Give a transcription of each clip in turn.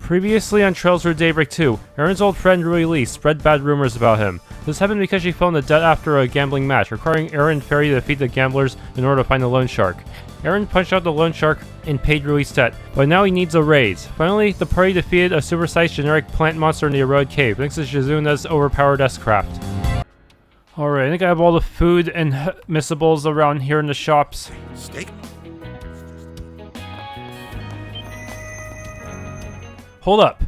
Previously on Trails through Daybreak 2, Erin's old friend Rui Lee spread bad rumors about him. This happened because she fell into debt after a gambling match, requiring Erin and Fairy to defeat the gamblers in order to find the loan shark. Erin punched out the loan shark and paid Rui's debt, but now he needs a raise. Finally, the party defeated a supersized generic plant monster in the eroded cave, thanks to Shizuna's overpowered S-craft. Alright, I think I have all the food and missables around here in the shops. Steak? Hold up.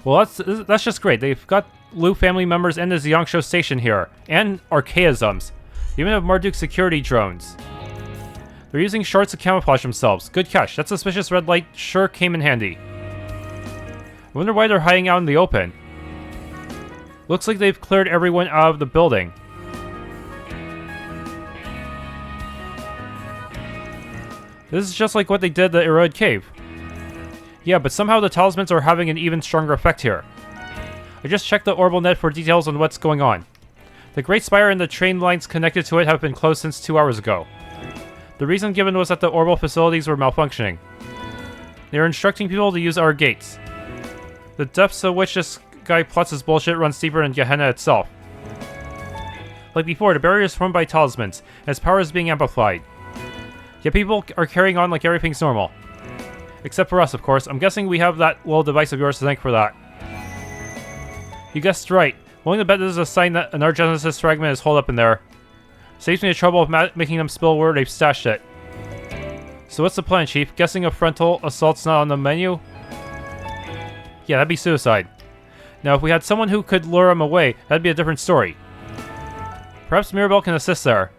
Well, that's just great. They've got Lu family members and the Xiangshu station here, and archaisms. They even have Marduk security drones. They're using shorts to camouflage themselves. Good catch. That suspicious red light sure came in handy. I wonder why they're hiding out in the open. Looks like they've cleared everyone out of the building. This is just like what they did at the eroded cave. Yeah, but somehow the talismans are having an even stronger effect here. I just checked the orbital net for details on what's going on. The Great Spire and the train lines connected to it have been closed since 2 hours ago. The reason given was that the orbital facilities were malfunctioning. They are instructing people to use our gates. The depths of which this guy plots his bullshit runs deeper than Gehenna itself. Like before, the barrier is formed by talismans, and its power is being amplified. Yet people are carrying on like everything's normal. Except for us, of course. I'm guessing we have that little device of yours to thank for that. You guessed right. Willing to bet this is a sign that an Argenesis fragment is holed up in there. Saves me the trouble of making them spill where they've stashed it. So what's the plan, Chief? Guessing a frontal assault's not on the menu? Yeah, that'd be suicide. Now, if we had someone who could lure him away, that'd be a different story. Perhaps Mirabel can assist there.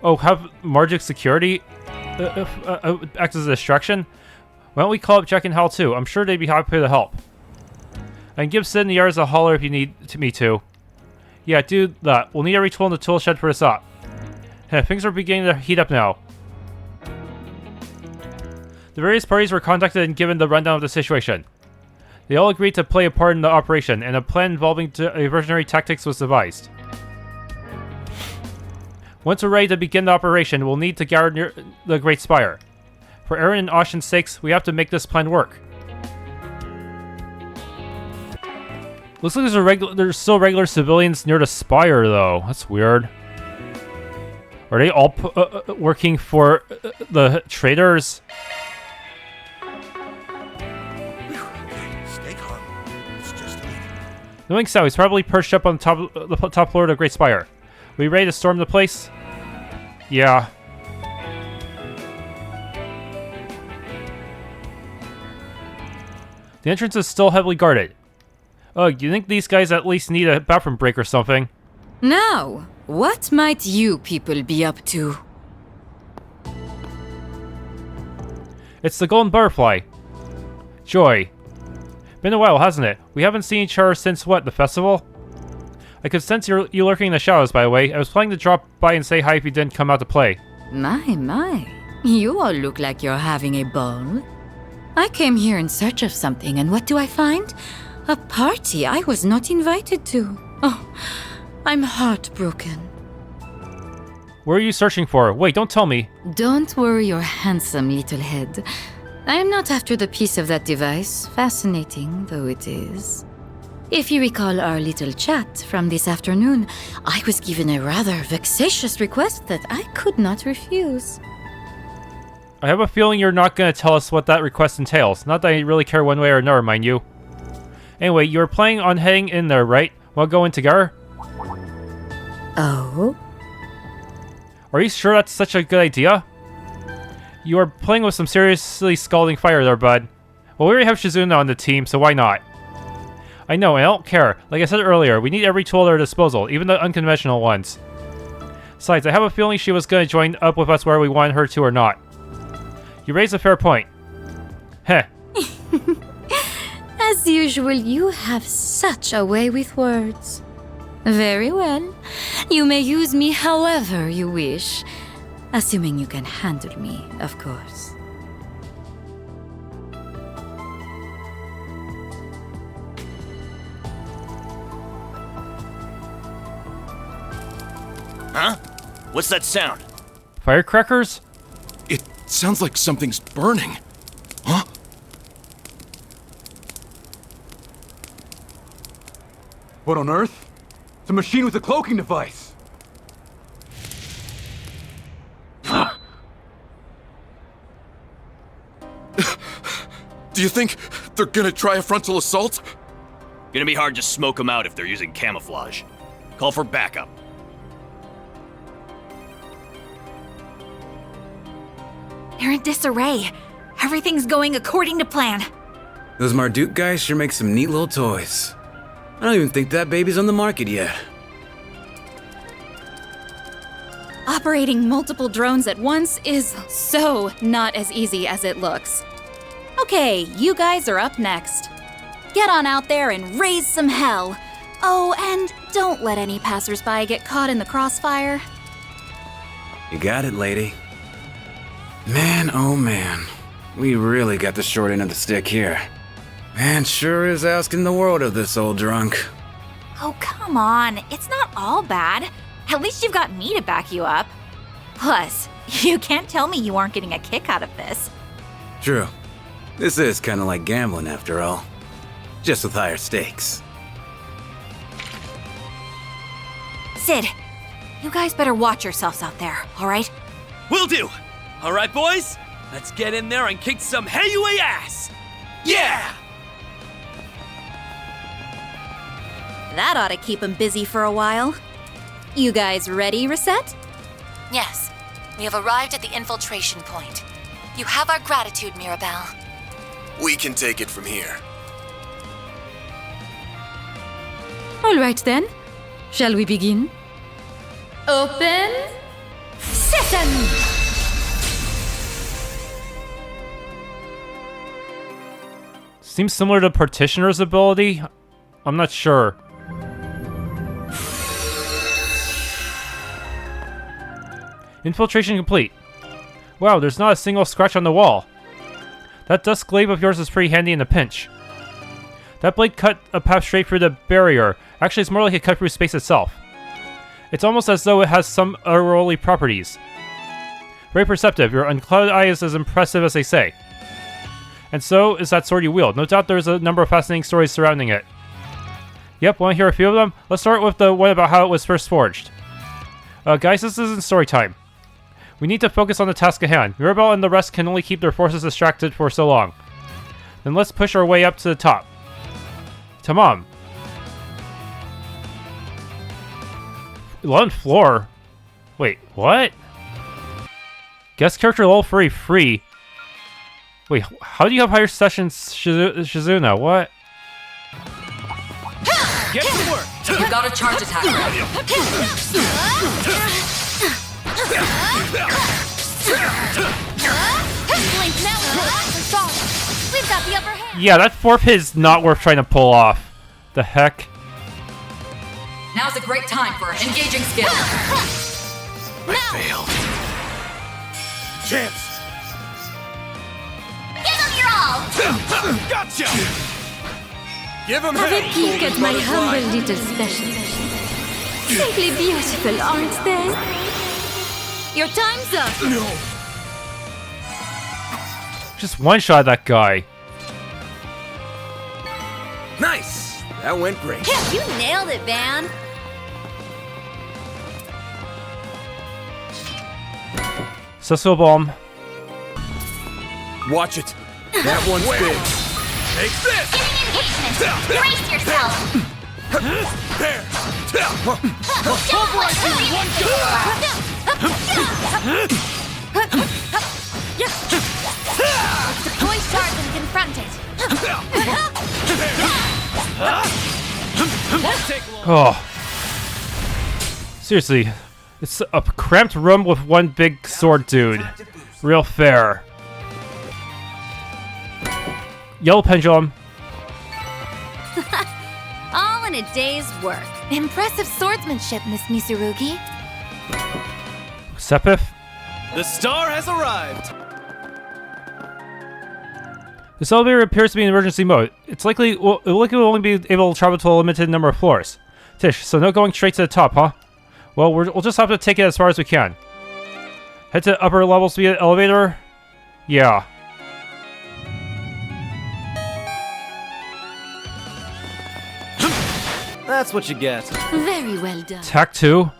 Oh, have Marduk security act as a distraction? Why don't we call up Jack and Hal too? I'm sure they'd be happy to help. I can give Sid and the Yars a holler if you need me to. Yeah, do that. We'll need every tool in the tool shed for this op. Things are beginning to heat up now. The various parties were contacted and given the rundown of the situation. They all agreed to play a part in the operation, and a plan involving diversionary tactics was devised. Once we're ready to begin the operation, we'll need to gather near the Great Spire. For Erin and Ashen's sakes, we have to make this plan work. Looks like there's still regular civilians near the Spire, though. That's weird. Are they all working for the traders? Stay calm. It's just Edith. Knowing so, he's probably perched up on the top floor of the Great Spire. We ready to storm the place? Yeah. The entrance is still heavily guarded. Oh, you think these guys at least need a bathroom break or something? Now, what might you people be up to? It's the Golden Butterfly. Joy. Been a while, hasn't it? We haven't seen each other since what, the festival? I could sense you lurking in the shadows, by the way. I was planning to drop by and say hi if you didn't come out to play. My. You all look like you're having a ball. I came here in search of something, and what do I find? A party I was not invited to. Oh, I'm heartbroken. What are you searching for? Wait, don't tell me. Don't worry your handsome little head. I am not after the piece of that device, fascinating though it is. If you recall our little chat from this afternoon, I was given a rather vexatious request that I could not refuse. I have a feeling you're not going to tell us what that request entails. Not that I really care one way or another, mind you. Anyway, you were planning on heading in there, right? Wanna go in together? Oh? Are you sure that's such a good idea? You are playing with some seriously scalding fire there, bud. Well, we already have Shizuna on the team, so why not? I know, and I don't care. Like I said earlier, we need every tool at our disposal, even the unconventional ones. Besides, I have a feeling she was going to join up with us whether we wanted her to or not. You raise a fair point. Heh. As usual, you have such a way with words. Very well. You may use me however you wish. Assuming you can handle me, of course. Huh? What's that sound? Firecrackers? It sounds like something's burning. Huh? What on earth? It's a machine with a cloaking device. Do you think they're gonna try a frontal assault? Gonna be hard to smoke them out if they're using camouflage. Call for backup. They're in disarray. Everything's going according to plan. Those Marduk guys sure make some neat little toys. I don't even think that baby's on the market yet. Operating multiple drones at once is so not as easy as it looks. Okay, you guys are up next. Get on out there and raise some hell. Oh, and don't let any passersby get caught in the crossfire. You got it, lady. Man, oh man. We really got the short end of the stick here. Man sure is asking the world of this old drunk. Oh, come on. It's not all bad. At least you've got me to back you up. Plus, you can't tell me you aren't getting a kick out of this. True. This is kind of like gambling after all. Just with higher stakes. Sid, you guys better watch yourselves out there, alright? Will do! Alright, boys? Let's get in there and kick some Heiyue ass! Yeah! That ought to keep him busy for a while. You guys ready, Reset? Yes, we have arrived at the infiltration point. You have our gratitude, Mirabel. We can take it from here. All right then. Shall we begin? Open sesame! Seems similar to Partitioner's ability. I'm not sure. Infiltration complete. Wow, there's not a single scratch on the wall. That dust glaive of yours is pretty handy in a pinch. That blade cut a path straight through the barrier. Actually, it's more like it cut through space itself. It's almost as though it has some otherworldly properties. Very perceptive. Your unclouded eye is as impressive as they say. And so is that sword you wield. No doubt there's a number of fascinating stories surrounding it. Yep, want to hear a few of them? Let's start with the one about how it was first forged. Guys, this isn't story time. We need to focus on the task at hand. Mirabel and the rest can only keep their forces distracted for so long. Then let's push our way up to the top. Tamam. 11th floor? Wait, what? Guest character level free. Wait, how do you have higher sessions, Shizuna? What? Get to work! You've got a charge attack. We've got the upper hand. Yeah, that fourth hit is not worth trying to pull off. The heck? Now's a great time for engaging skill. I failed. Chance! Give them your all. Gotcha! Give him Have a hell, peek at golden my butterfly. humble little special. Simply beautiful, aren't they? Your time's up. No! Just one-shot that guy. Nice! That went great. You nailed it, Van. Cecil Bomb. Watch it. That one's big. Take this! Brace yourself. There! Pulverize you in one Deploy shards and confront it. Oh. Seriously. It's a cramped room with one big sword dude. Real fair. Yellow pendulum. All in a day's work. Impressive swordsmanship, Miss Misurugi. Sepith. The star has arrived! This elevator appears to be in emergency mode. It's likely it will only be able to travel to a limited number of floors. Tish, so no going straight to the top, huh? Well, we'll just have to take it as far as we can. Head to upper levels via elevator? Yeah. That's what you get. Very well done. Tack 2.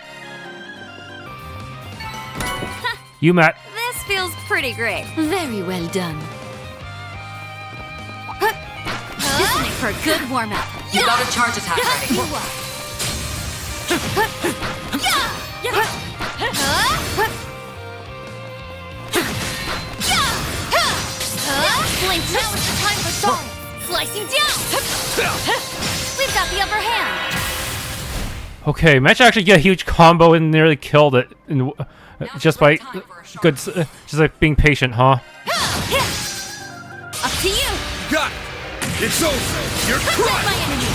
You, Matt. This feels pretty great. Very well done. This will make for a good warm-up. You got a charge attack ready. Blink, now is the time for song. Slicing down. We've got the upper hand. Okay, managed to actually get a huge combo and nearly killed it. And, just by just like being patient, huh? Up to you. Got it! It's over! You're Cut crushed! my enemy.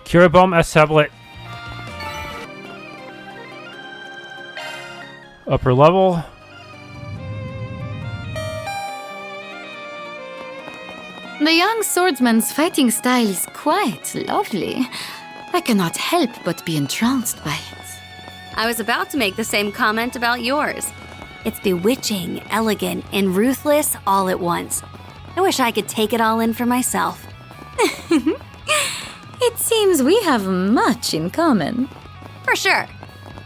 Cure bomb as tablet. Upper level. The young swordsman's fighting style is quite lovely. I cannot help but be entranced by it. I was about to make the same comment about yours. It's bewitching, elegant, and ruthless all at once. I wish I could take it all in for myself. It seems we have much in common. For sure.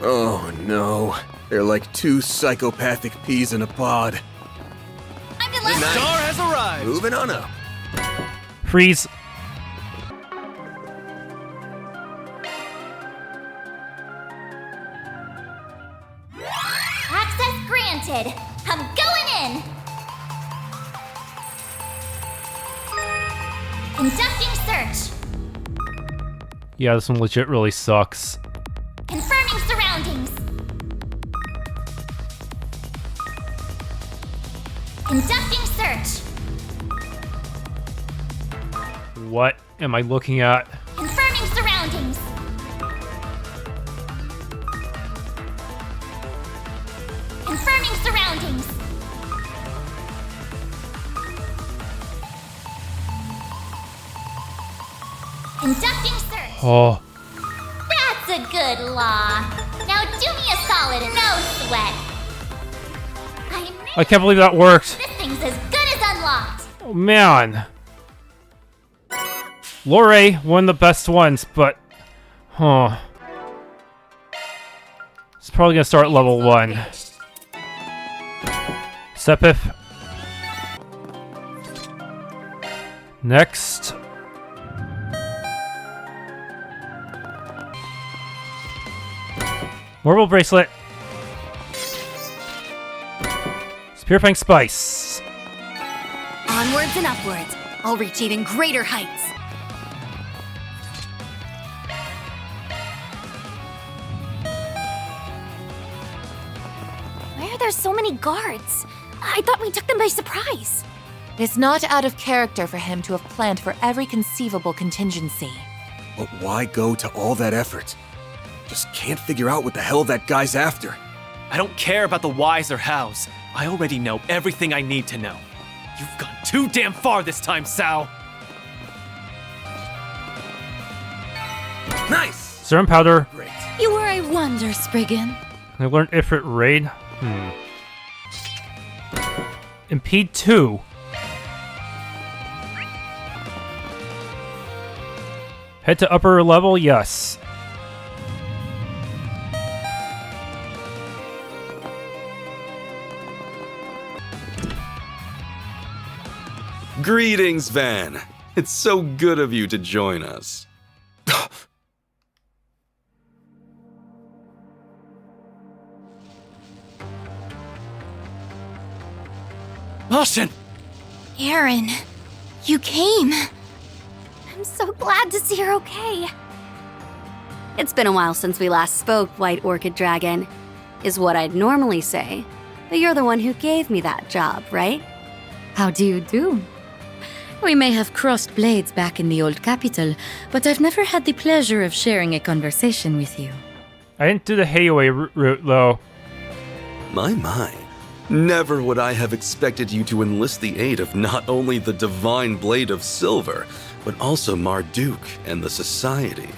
Oh no. They're like two psychopathic peas in a pod. I'm delighted. Star has arrived. Moving on up. Freeze. Access granted. I'm going in. Conducting search. Yeah, this one legit really sucks. Confirming surroundings. Conducting search. What am I looking at? Confirming surroundings. Confirming surroundings. Conducting search. Oh, That's a good law. Now do me a solid and no sweat. I can't believe that worked. This thing's as good as unlocked. Oh, man. Lore, one of the best ones, but... Huh. It's probably gonna start at level 1. Sepith. Next. Marble bracelet. Purifying spice. Onwards and upwards. I'll reach even greater heights. Why are there so many guards? I thought we took them by surprise. It is not out of character for him to have planned for every conceivable contingency. But why go to all that effort? Just can't figure out what the hell that guy's after. I don't care about the whys or hows. I already know everything I need to know. You've gone too damn far this time, Sao. Nice! Serum powder. Great. You were a wonder, Spriggan. I learned Ifrit Raid. Impede 2. Head to upper level, yes. Greetings, Van. It's so good of you to join us. Austin! Aaron, you came. I'm so glad to see you're okay. It's been a while since we last spoke, White Orchid Dragon, is what I'd normally say. But you're the one who gave me that job, right? How do you do? We may have crossed blades back in the old capital, but I've never had the pleasure of sharing a conversation with you. I didn't do the Heiyue route, though. My. Never would I have expected you to enlist the aid of not only the Divine Blade of Silver, but also Marduk and the society.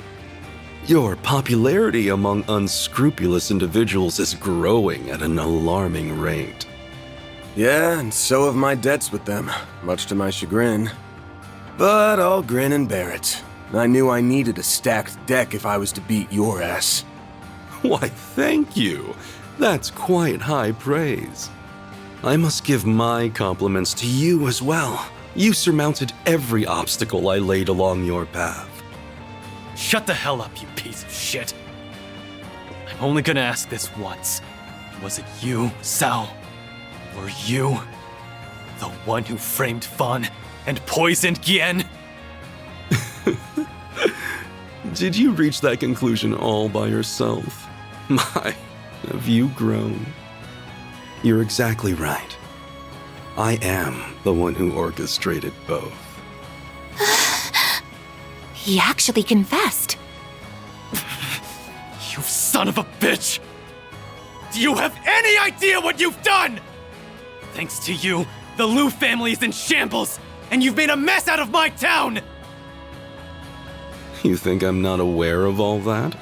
Your popularity among unscrupulous individuals is growing at an alarming rate. Yeah, and so have my debts with them, much to my chagrin. But I'll grin and bear it. I knew I needed a stacked deck if I was to beat your ass. Why, thank you. That's quite high praise. I must give my compliments to you as well. You surmounted every obstacle I laid along your path. Shut the hell up, you piece of shit. I'm only gonna ask this once. Was it you, Cao? Were you the one who framed Fan and poisoned Gien? Did you reach that conclusion all by yourself? My, have you grown? You're exactly right. I am the one who orchestrated both. He actually confessed. You son of a bitch! Do you have any idea what you've done? Thanks to you, the Liu family is in shambles, and you've made a mess out of my town! You think I'm not aware of all that?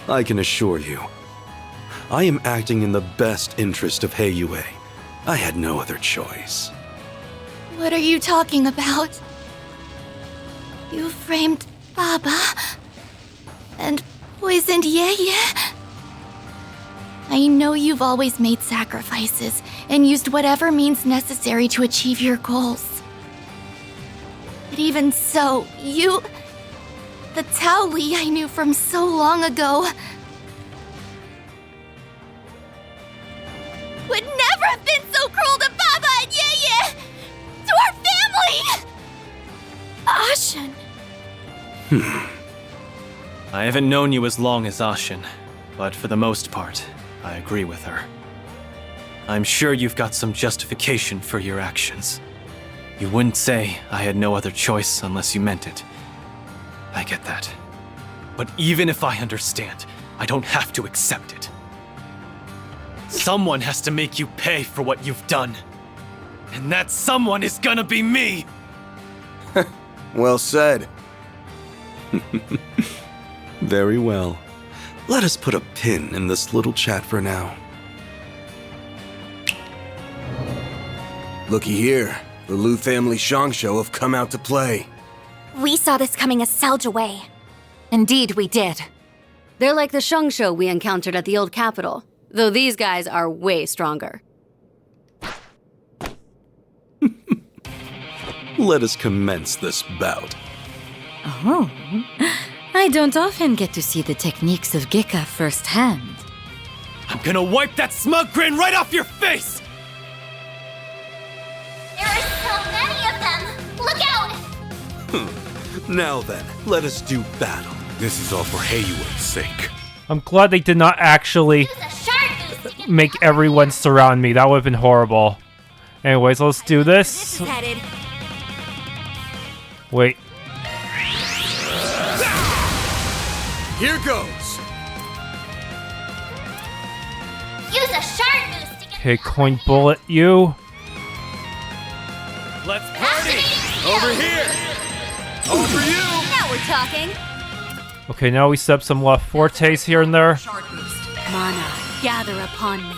I can assure you, I am acting in the best interest of Heiyue. I had no other choice. What are you talking about? You framed Baba and poisoned Heiyue. I know you've always made sacrifices and used whatever means necessary to achieve your goals. But even so, you... the Cao Li I knew from so long ago... would never have been so cruel to Baba and Heiyue! To our family! Ashen. I haven't known you as long as Ashen, but for the most part, I agree with her. I'm sure you've got some justification for your actions. You wouldn't say I had no other choice unless you meant it. I get that. But even if I understand, I don't have to accept it. Someone has to make you pay for what you've done. And that someone is gonna be me! Well said. Very well. Let us put a pin in this little chat for now. Looky here. The Liu family Shangsho have come out to play. We saw this coming a Salge away. Indeed, we did. They're like the Shangsho we encountered at the old capital, though these guys are way stronger. Let us commence this bout. Oh, I don't often get to see the techniques of Gekka firsthand. I'm gonna wipe that smug grin right off your face! There are so many of them! Look out! Now then, let us do battle. This is all for Heiyue's sake. I'm glad they did not actually make everyone surround me. That would have been horrible. Anyways, let's do this. Wait. Here goes. Use a shard boost to get Okay, coin bullet you. Let's party! Over here! Over you! Now we're talking. Okay, now we set up some left fortes here and there. Mana, gather upon me.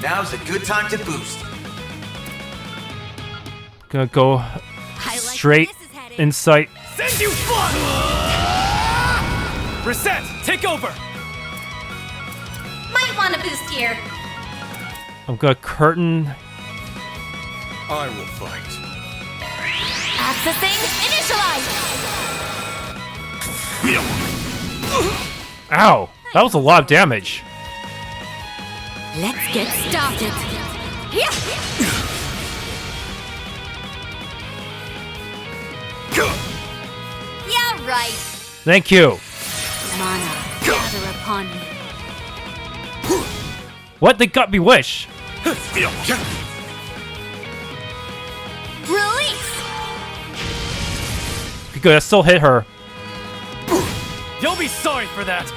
Now's a good time to boost. Gonna go straight in sight. Send you flying! Reset! Take over! Might want a boost here. I'm gonna curtain. I will fight. Accessing initialize. Ow! That was a lot of damage. Let's get started. Yeah, right. Thank you. Mana, gather upon me. What? They got me wish. Release. Good, I still hit her. You'll be sorry for that!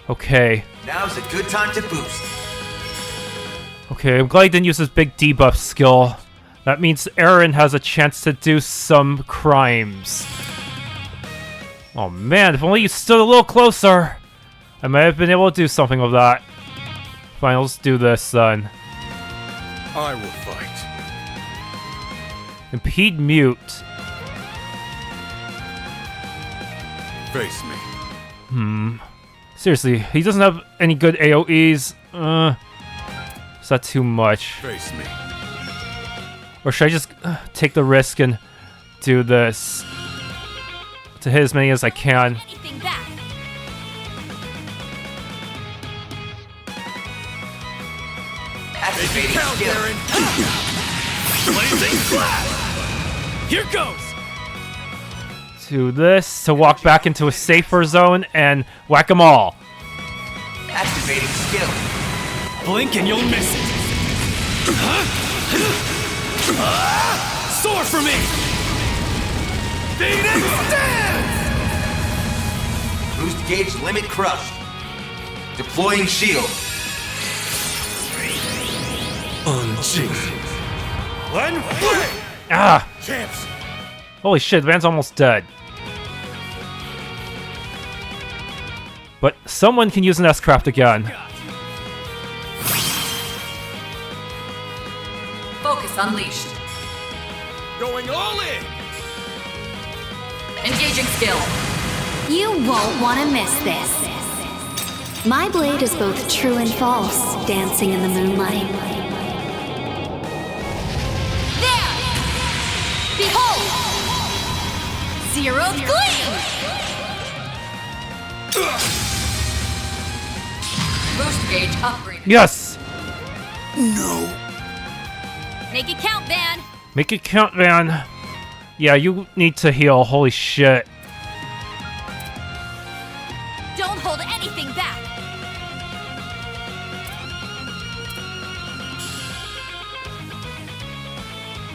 Okay. Now's a good time to boost. Okay, I'm glad he didn't use his big debuff skill. That means Aaron has a chance to do some crimes. Oh man, if only you stood a little closer, I might have been able to do something with that. Fine, let's do this then. I will fight. Impede mute. Face me. Seriously, he doesn't have any good AoEs. Is that too much? Face me. Or should I just take the risk and do this to hit as many as I can? Anything back. Activating skill. Blazing flash! Here goes! Do this to walk back into a safer zone and whack them all. Activating skill. Blink and you'll miss it. Soar for me! Phoenix dance! Boost gauge limit crushed. Deploying shield. Unchained. One way! Ah! Champs. Holy shit, the man's almost dead. But someone can use an S-Craft again. Focus unleashed. Going all in. Engaging skill. You won't want to miss this. My blade is both true and false, dancing in the moonlight. There! Behold! Zero Gleam! Boost gauge upgraded. Yes! No. Make it count, Van! Make it count, Van. Yeah, you need to heal. Holy shit. Don't hold anything back!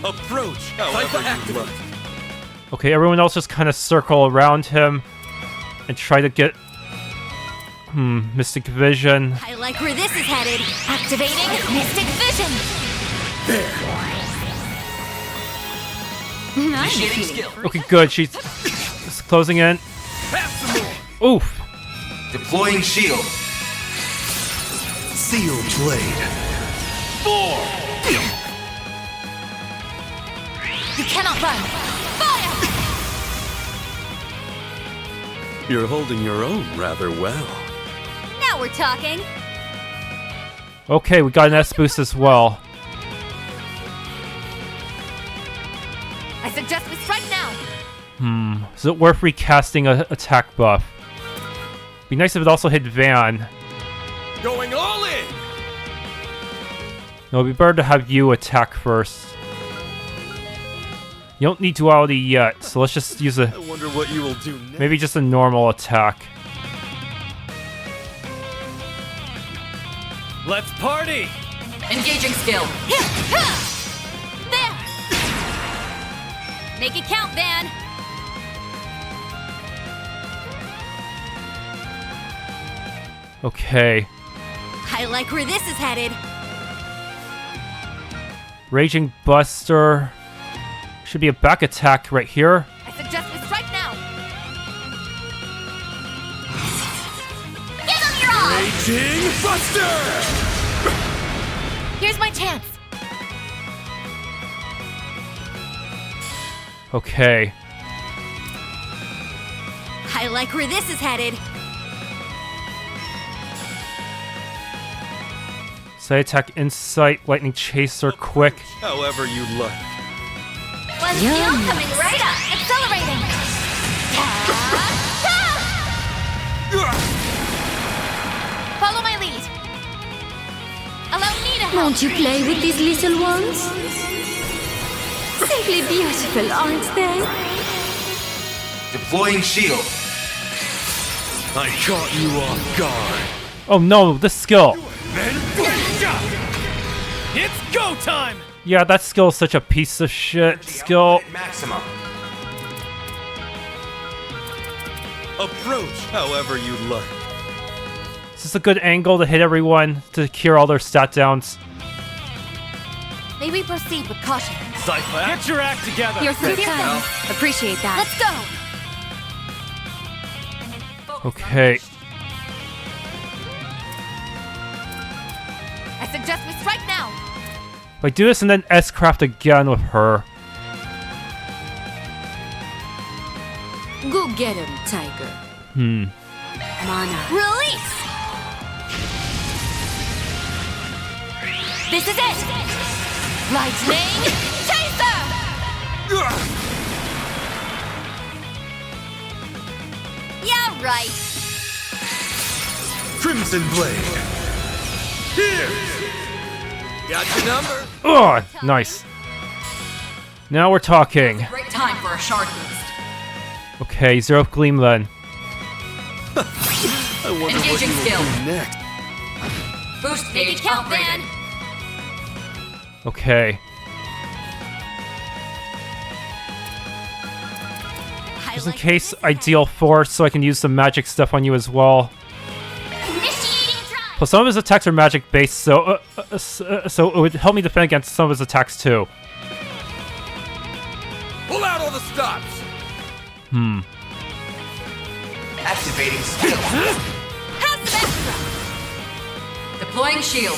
Approach, however you like. Okay, everyone else just kind of circle around him and try to get... Mystic Vision. I like where this is headed. Activating Mystic Vision! Initiating skill. Okay, good. She's closing in. Oof. Deploying shield. Sealed blade. You cannot run! Fire! You're holding your own rather well. Now we're talking! Okay, we got an S-Boost as well. I suggest we strike now! Is it worth recasting a attack buff? Be nice if it also hit Van. Going all in. No, it'd be better to have you attack first. You don't need duality yet, so let's just use I wonder what you will do next. maybe just a normal attack. Let's party! Engaging skill. There! Make it count, Van! Okay. I like where this is headed. Raging Buster. Should be a back attack right here. I suggest we strike now! Give them your all! Raging Buster. Here's my chance! Okay. I like where this is headed. Side attack, Insight, Lightning Chaser, Quick. However you like. Was the coming right up! Accelerating! Follow my lead! Allow me to help! Won't you play with these little ones? Simply beautiful, aren't they? Deploying shield. I caught you off guard. Oh no, the skill. It's go time! Yeah, that skill is such a piece of shit skill. Maximum. Approach, however you like. Is this a good angle to hit everyone to cure all their stat downs? May we proceed with caution? Get your act together! You're so kind. Appreciate that. Let's go! Okay. I suggest we strike now. Like, do this and then S-craft again with her. Go get him, Tiger. Mana. Release! This is it! Lightning Chaser! Yeah, right. Crimson Blade. Here! Got your number. Oh, nice. Now we're talking. Great time for a shard boost. Okay, Zero Gleam then. I wonder what Engaging you will skill. do next. Boost Make gauge it count, upgraded. man. Okay. Just in case I deal force so I can use some magic stuff on you as well. Plus some of his attacks are magic based, so so it would help me defend against some of his attacks too. Pull out all the stops. Activating skill. Deploying shield.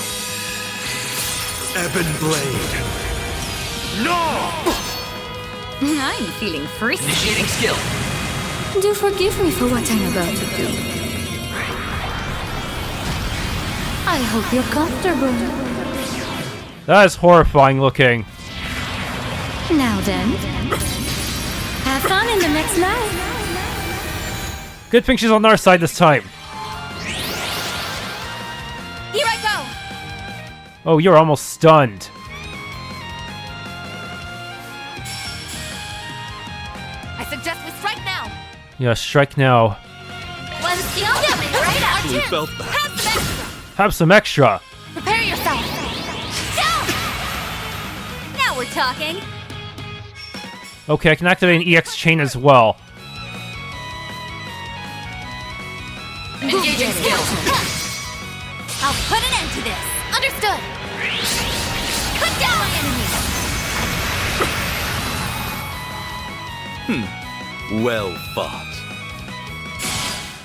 Ebon Blade. No! I'm feeling frisky. Initiating skill. Do forgive me for what I'm about to do. I hope you're comfortable. That is horrifying looking. Now then, have fun in the next life. Good thing she's on our side this time. Here I go! Oh, you're almost stunned. I suggest we strike now. Yeah, strike now. One skill coming right up. We felt that. Have some extra. Prepare yourself. Now we're talking. Okay, I can activate an EX chain as well. Engaging skill. I'll put an end to this. Understood. Cut down my enemy. Well fought.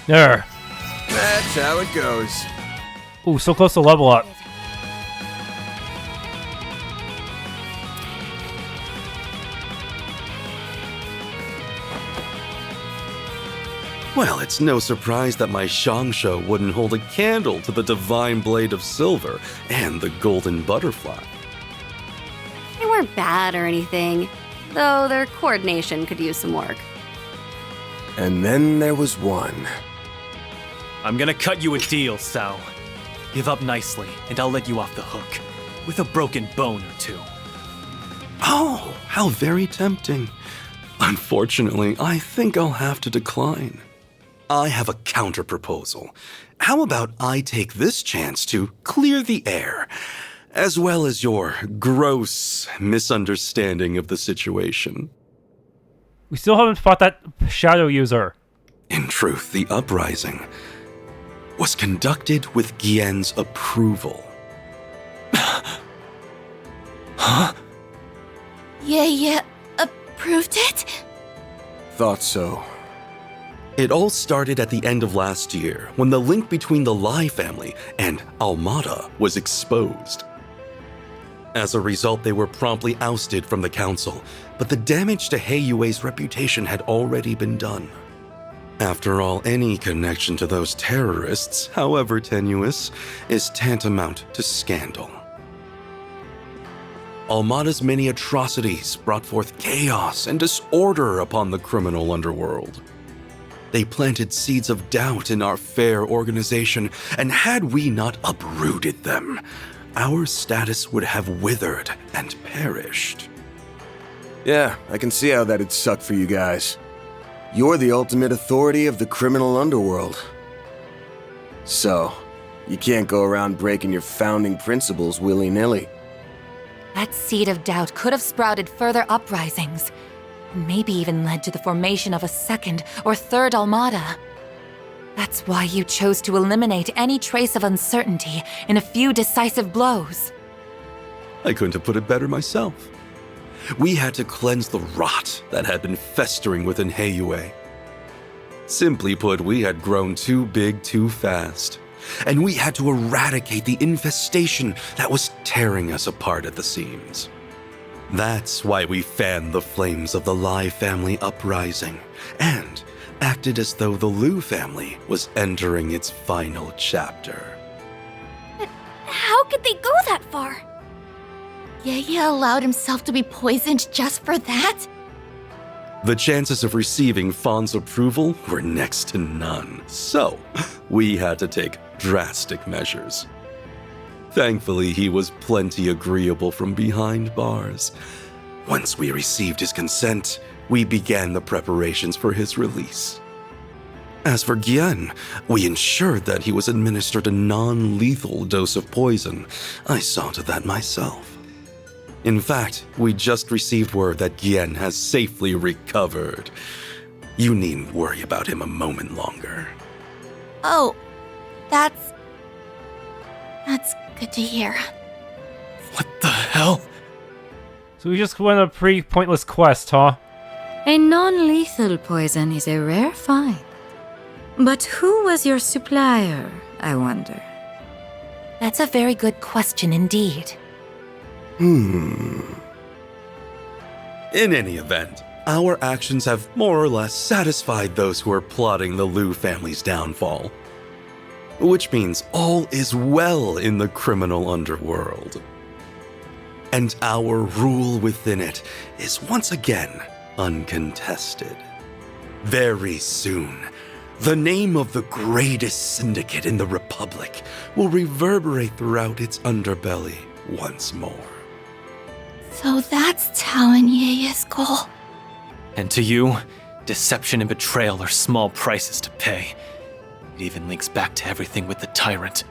There. That's how it goes. Ooh, so close to level up. Well, it's no surprise that my Shangsho wouldn't hold a candle to the divine blade of silver and the golden butterfly. They weren't bad or anything, though their coordination could use some work. And then there was one. I'm gonna cut you a deal, Cao. Give up nicely, and I'll let you off the hook. With a broken bone or two. Oh, how very tempting. Unfortunately, I think I'll have to decline. I have a counter-proposal. How about I take this chance to clear the air, as well as your gross misunderstanding of the situation? We still haven't fought that shadow user. In truth, the uprising was conducted with Gien's approval. Huh? Yeah, approved it? Thought so. It all started at the end of last year, when the link between the Lai family and Almata was exposed. As a result, they were promptly ousted from the council, but the damage to Heiyue's reputation had already been done. After all, any connection to those terrorists, however tenuous, is tantamount to scandal. Almata's many atrocities brought forth chaos and disorder upon the criminal underworld. They planted seeds of doubt in our fair organization, and had we not uprooted them, our status would have withered and perished. Yeah, I can see how that'd suck for you guys. You're the ultimate authority of the criminal underworld. So, you can't go around breaking your founding principles willy-nilly. That seed of doubt could have sprouted further uprisings, and maybe even led to the formation of a second or third Almata. That's why you chose to eliminate any trace of uncertainty in a few decisive blows. I couldn't have put it better myself. We had to cleanse the rot that had been festering within Heiyue. Simply put, we had grown too big too fast, and we had to eradicate the infestation that was tearing us apart at the seams. That's why we fanned the flames of the Lai family uprising, and acted as though the Lu family was entering its final chapter. But how could they go that far? Heiyue allowed himself to be poisoned just for that? The chances of receiving Fawn's approval were next to none, so we had to take drastic measures. Thankfully, he was plenty agreeable from behind bars. Once we received his consent, we began the preparations for his release. As for Gien, we ensured that he was administered a non-lethal dose of poison. I saw to that myself. In fact, we just received word that Gien has safely recovered. You needn't worry about him a moment longer. Oh, that's good to hear. What the hell? So we just went a pretty pointless quest, huh? A non-lethal poison is a rare find. But who was your supplier, I wonder? That's a very good question indeed. In any event, our actions have more or less satisfied those who are plotting the Lu family's downfall. Which means all is well in the criminal underworld. And our rule within it is once again uncontested. Very soon, the name of the greatest syndicate in the Republic will reverberate throughout its underbelly once more. So that's Cao and Heiyue's goal. And to you, deception and betrayal are small prices to pay. It even links back to everything with the tyrant.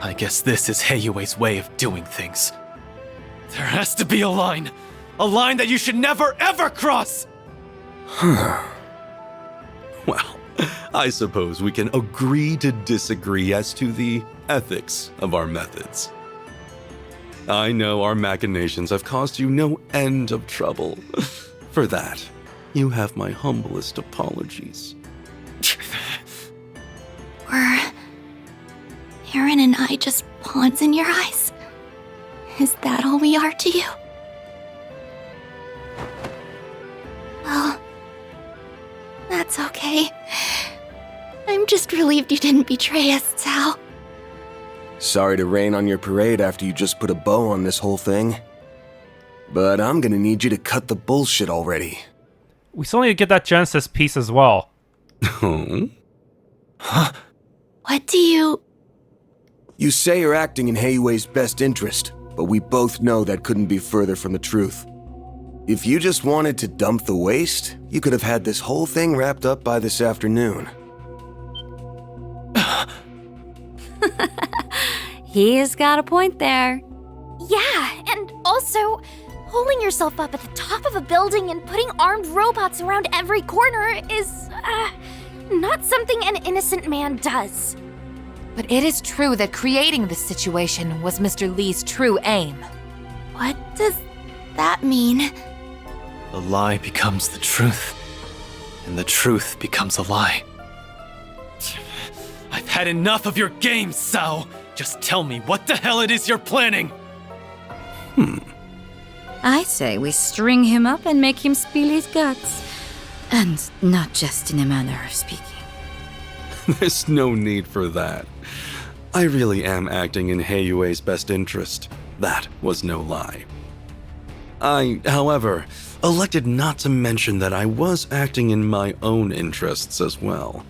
I guess this is Heiyue's way of doing things. There has to be a line that you should never ever cross! Well, I suppose we can agree to disagree as to the ethics of our methods. I know our machinations have caused you no end of trouble. For that, you have my humblest apologies. Were Aaron and I just pawns in your eyes? Is that all we are to you? Well, that's okay. I'm just relieved you didn't betray us, Cao. Sorry to rain on your parade after you just put a bow on this whole thing. But I'm gonna need you to cut the bullshit already. We still need to get that Genesis piece as well. Huh? What do you... You say you're acting in Heiyue's best interest, but we both know that couldn't be further from the truth. If you just wanted to dump the waste, you could have had this whole thing wrapped up by this afternoon. He's got a point there. Yeah, and also, holding yourself up at the top of a building and putting armed robots around every corner is, not something an innocent man does. But it is true that creating this situation was Mr. Lee's true aim. What does that mean? The lie becomes the truth, and the truth becomes a lie. I've had enough of your games, Cao! Just tell me what the hell it is you're planning! I say we string him up and make him spill his guts. And not just in a manner of speaking. There's no need for that. I really am acting in Heiyue's best interest. That was no lie. I, however, elected not to mention that I was acting in my own interests as well.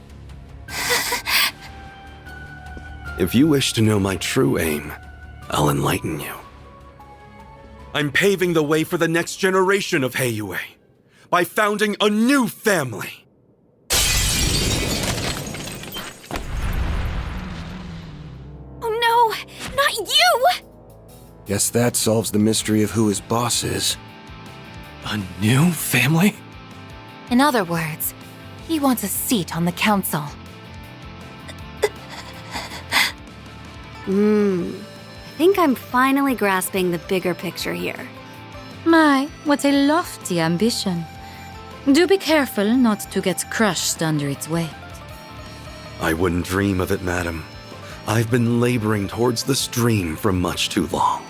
If you wish to know my true aim, I'll enlighten you. I'm paving the way for the next generation of Heiyue by founding a new family. Oh no, not you! Guess that solves the mystery of who his boss is. A new family? In other words, he wants a seat on the council. I think I'm finally grasping the bigger picture here. My, what a lofty ambition. Do be careful not to get crushed under its weight. I wouldn't dream of it, madam. I've been laboring towards this dream for much too long.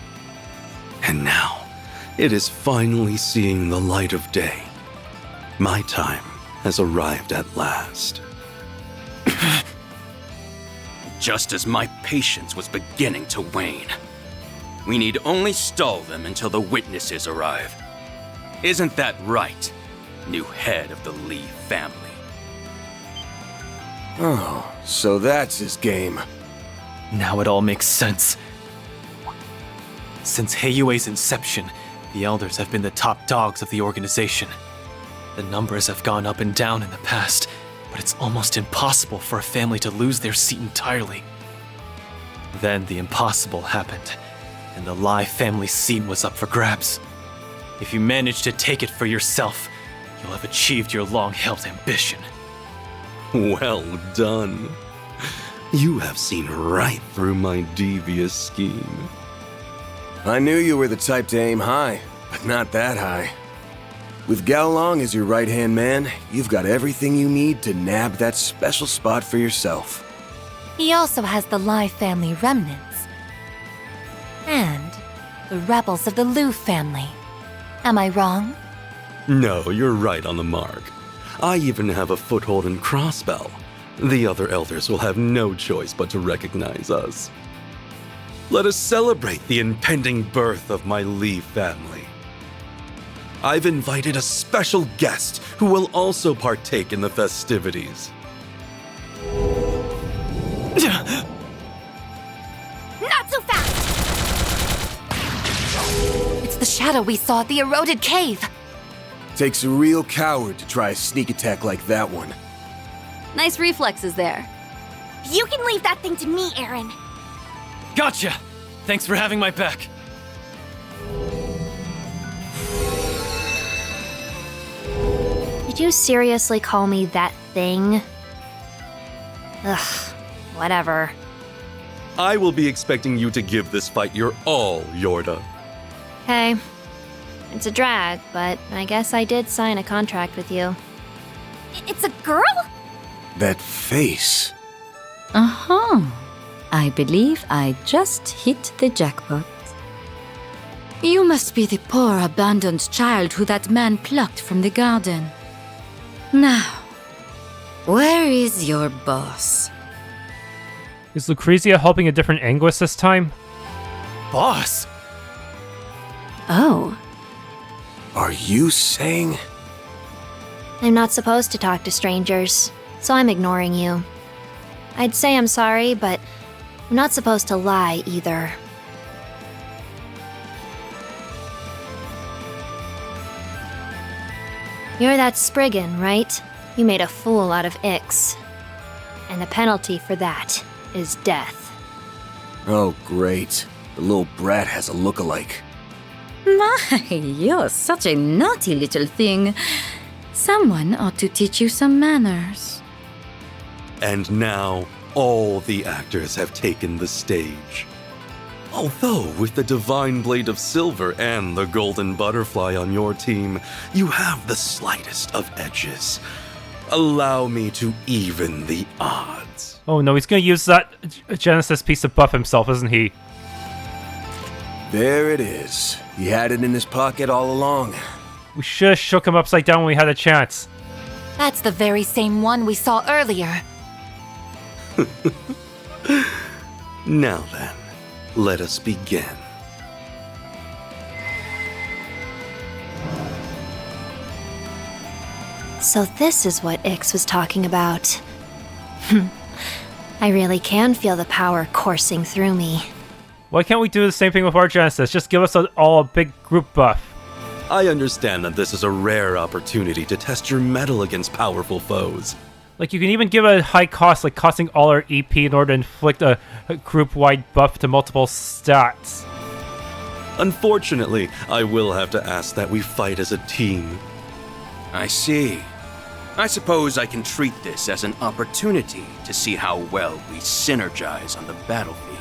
And now, it is finally seeing the light of day. My time has arrived at last. Just as my patience was beginning to wane. We need only stall them until the witnesses arrive. Isn't that right, new head of the Lee family? Oh, so that's his game. Now it all makes sense. Since Heiyue's inception, the elders have been the top dogs of the organization. The numbers have gone up and down in the past, but it's almost impossible for a family to lose their seat entirely. Then the impossible happened, and the Lai family seat was up for grabs. If you manage to take it for yourself, you'll have achieved your long-held ambition. Well done. You have seen right through my devious scheme. I knew you were the type to aim high, but not that high. With Gaolang as your right-hand man, you've got everything you need to nab that special spot for yourself. He also has the Lai family remnants. And the rebels of the Liu family. Am I wrong? No, you're right on the mark. I even have a foothold in Crossbell. The other elders will have no choice but to recognize us. Let us celebrate the impending birth of my Lee family. I've invited a special guest who will also partake in the festivities. Not so fast! It's the shadow we saw at the eroded cave. Takes a real coward to try a sneak attack like that one. Nice reflexes there. You can leave that thing to me, Aaron. Gotcha! Thanks for having my back. Did you seriously call me that thing? Ugh, whatever. I will be expecting you to give this fight your all, Jorda. Hey, it's a drag, but I guess I did sign a contract with you. It's a girl? That face. Uh-huh. I believe I just hit the jackpot. You must be the poor abandoned child who that man plucked from the garden. Now, where is your boss? Is Lucrezia helping a different Anguist this time? Boss? Oh. Are you saying? I'm not supposed to talk to strangers, so I'm ignoring you. I'd say I'm sorry, but I'm not supposed to lie either. You're that Spriggan, right? You made a fool out of Ix. And the penalty for that is death. Oh, great. The little brat has a look-alike. My, you're such a naughty little thing. Someone ought to teach you some manners. And now, all the actors have taken the stage. Although, with the Divine Blade of Silver and the Golden Butterfly on your team, you have the slightest of edges. Allow me to even the odds. Oh no, he's gonna use that Genesis piece to buff himself, isn't he? There it is. He had it in his pocket all along. We should have shook him upside down when we had a chance. That's the very same one we saw earlier. Now then, let us begin. So this is what Ix was talking about. I really can feel the power coursing through me. Why can't we do the same thing with our Genesis? Just give us all a big group buff. I understand that this is a rare opportunity to test your mettle against powerful foes. Like, you can even give it a high cost, like costing all our EP in order to inflict a group-wide buff to multiple stats. Unfortunately, I will have to ask that we fight as a team. I see. I suppose I can treat this as an opportunity to see how well we synergize on the battlefield.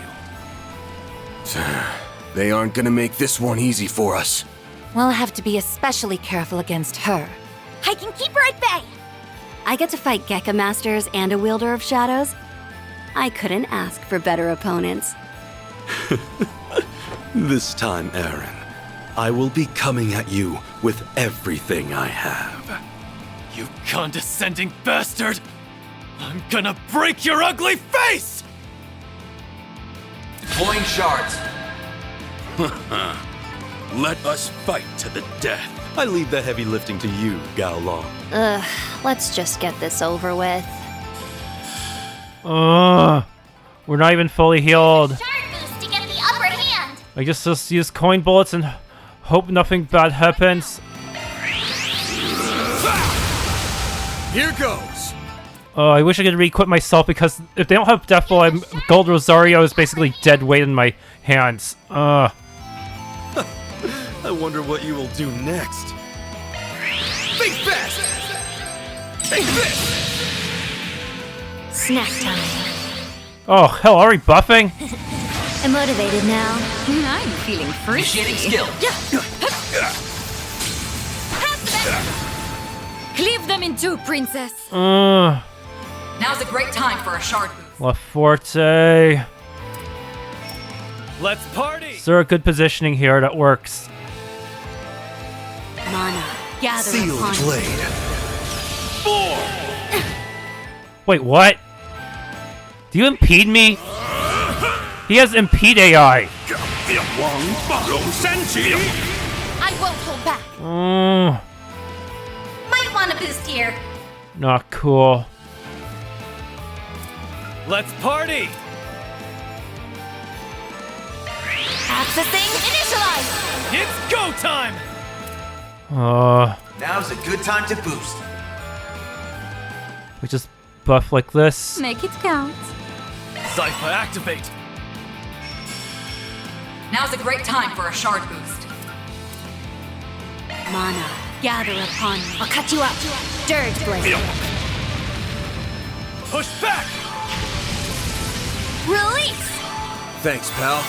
They aren't gonna make this one easy for us. We'll have to be especially careful against her. I can keep her at bay. I get to fight Gekka Masters and a Wielder of Shadows. I couldn't ask for better opponents. This time, Aaron, I will be coming at you with everything I have. You condescending bastard! I'm gonna break your ugly face! Deploying shards. Let us fight to the death. I leave the heavy lifting to you, Gaolang. Ugh, let's just get this over with. We're not even fully healed. Shard boost to get the upper hand. I just use coin bullets and hope nothing bad happens. Here goes. I wish I could re-equip myself because if they don't have Death Blow, Gold Rosario is basically dead weight in my hands. I wonder what you will do next. Think fast! Take this! Snack time. Oh, hell, are we buffing? I'm motivated now. I'm feeling frisky. Initiating skill. Cleave them in two, princess. Now's a great time for a shard boost. La Forte. Let's party! Is there a good positioning here that works? Mana, gather Sealed upon blade. Wait, what? Do you impede me? He has impede AI. I won't hold back. Might want a boost here. Not cool. Let's party! Accessing initialize. It's go time! Now's a good time to boost. We just buff like this. Make it count. Cypher activate! Now's a great time for a shard boost. Mana, gather upon me. I'll cut you up. Dirge blade. Push back! Release. Thanks, pal.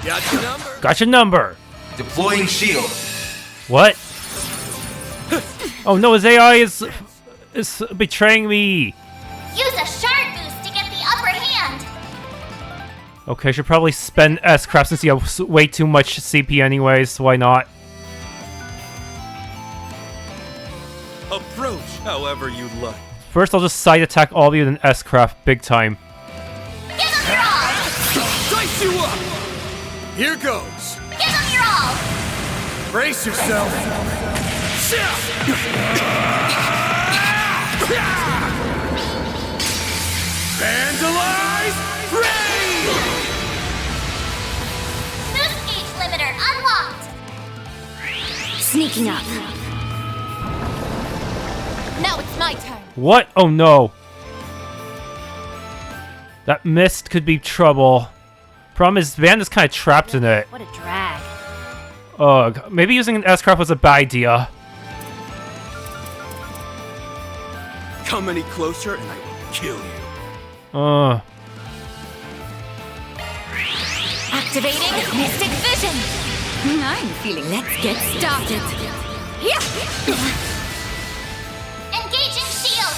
Got your number. Got your number. Deploying shield. What? Oh no, his AI is betraying me. Use a shard boost to get the upper hand. Okay, I should probably spend S-Craft since he has way too much CP anyways, why not? Approach however you'd like. First, I'll just side attack all of you in S-Craft big time. Give them your all. Dice you up. Here goes. Give them your all. Brace yourself. Vandalize! Rain! Boost gauge limiter unlocked. Sneaking up. Now it's my turn. What? Oh no. That mist could be trouble. Problem is, Van is kind of trapped in it. What a drag. Ugh. Maybe using an S-Craft was a bad idea. Come any closer and I will kill you. Activating Mystic Vision. I'm feeling. Let's get started. Engaging shield.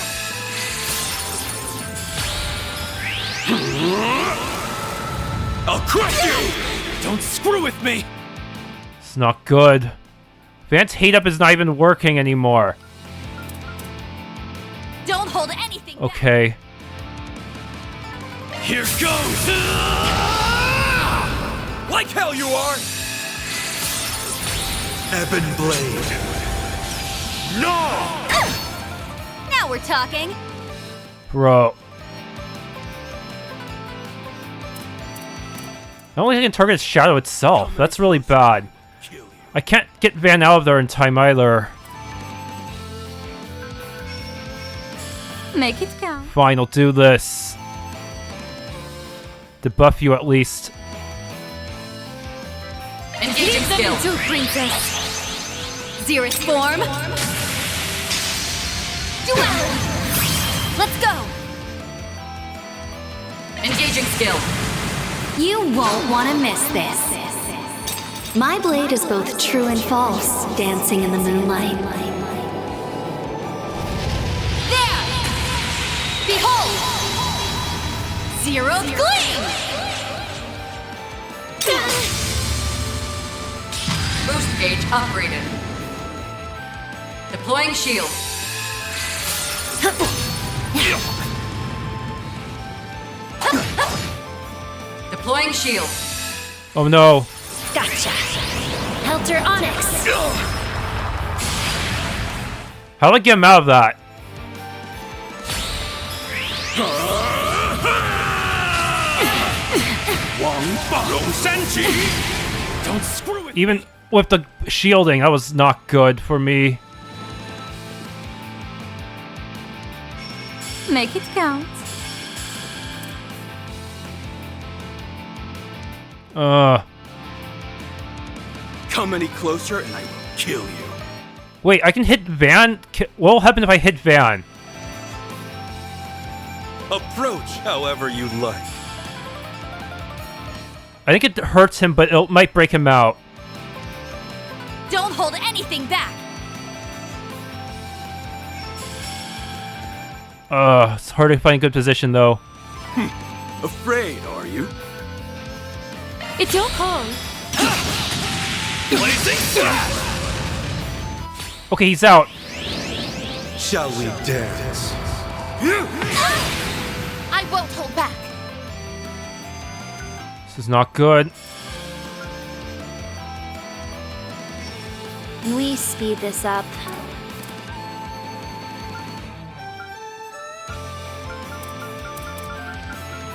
I'll crush you! Don't screw with me! It's not good. Van's hate up is not even working anymore. Don't hold anything. Okay. Here goes! Like hell you are! Ebon Blade. No! Now we're talking. Bro. I only can target Shadow itself. That's really bad. I can't get Van out of there in time either. Make it count. Fine, I'll do this. Debuff you at least. Engaging Leave them skill. in two, princess. Xerus form. Duel. Let's go. Engaging skill. You won't want to miss this. My blade is both true and false, dancing in the moonlight. There! Behold! Zeroed Gleam! Boost gauge upgraded. Deploying shield. Deploying shield. Oh no. Gotcha. Helter Onyx. How do I get him out of that? Don't screw it. Even with the shielding, that was not good for me. Make it count. Come any closer and I will kill you. Wait, I can hit Van? What will happen if I hit Van? Approach however you like. I think it hurts him, but it might break him out. Don't hold anything back. It's hard to find a good position, though. Afraid, are you? It's your call. Blazing! Okay, he's out. Shall we dance? I won't hold back. This is not good. Can we speed this up?